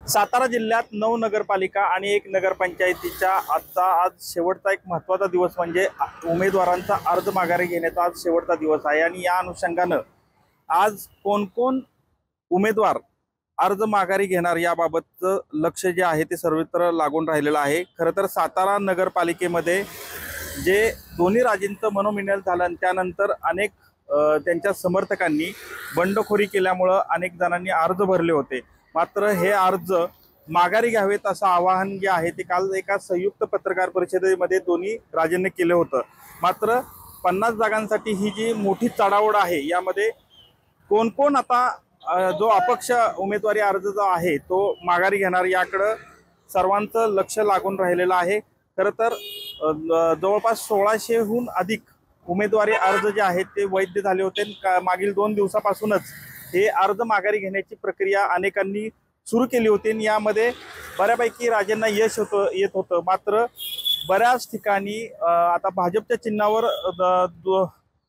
सातारा जिल्ह्यात 9 नगरपालिका आणि 1 नगरपंचायतीच्या आज शेवटचा एक महत्त्वाचा दिवस म्हणजे उमेदवारांचा अर्ज माघारी घेण्याचा आज शेवटचा दिवस आहे। आणि या अनुषंगानं आज कोण उमेदवार अर्ज माघारी घेणार याबाबतचं लक्ष जे आहे ते सर्वत्र लागून राहिलेलं आहे। खरं तर सातारा नगरपालिकेमध्ये जे दोन्ही राजेंचं मनोमिलन झालं आणि त्यानंतर अनेक त्यांच्या समर्थकांनी बंडखोरी केल्यामुळे अनेक जणांनी अर्ज भरले होते। मात्र हे अर्ज माघारी घ्यावेत असं आवाहन जे आहे ते काल एका संयुक्त पत्रकार परिषदेमध्ये दोन्ही राजेंनी केलं होतं। मात्र 50 जागांसाठी ही जी मोठी चढाओढ आहे यामध्ये कोण आता जो अपक्ष उमेदवारी अर्ज जो आहे तो माघारी घेणार याकडे सर्वांचं लक्ष लागून राहिलेलं आहे। खरं तर जवळपास 1600हून अधिक उमेदवारी अर्ज जे आहेत ते वैध झाले होते। मागील 2 दिवसापासूनच हे अर्ज माघारी घेण्याची प्रक्रिया अनेकांनी सुरू केली होती आणि यामध्ये बऱ्यापैकी राजेंना यश येत होतं। मात्र बऱ्याच ठिकाणी आता भाजपच्या चिन्हावर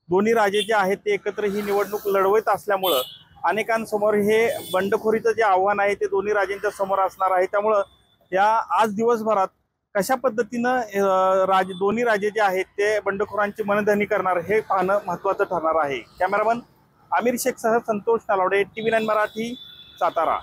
दोन्ही राजे जे आहेत ते एकत्र ही निवडणूक लढवत असल्यामुळं अनेकांसमोर हे बंडखोरीचं जे आव्हान आहे ते दोन्ही राजेंच्या समोर असणार आहे। त्यामुळं या आज दिवसभरात कशा पद्धतीनं दोन्ही राजे जे आहेत ते बंडखोरांची मनधरणी करणार हे पाहणं महत्त्वाचं ठरणार आहे। कॅमेरामन आमिर शेख सह संतोष नालावडे, TV9 मराठी, सातारा।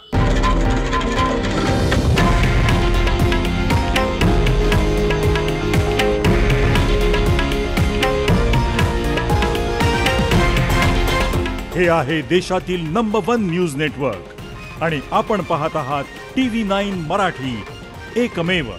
हे आहे देशातील नंबर 1 न्यूज नेटवर्क आणि आपण पाहत आहात TV9 मराठी, एकमेव।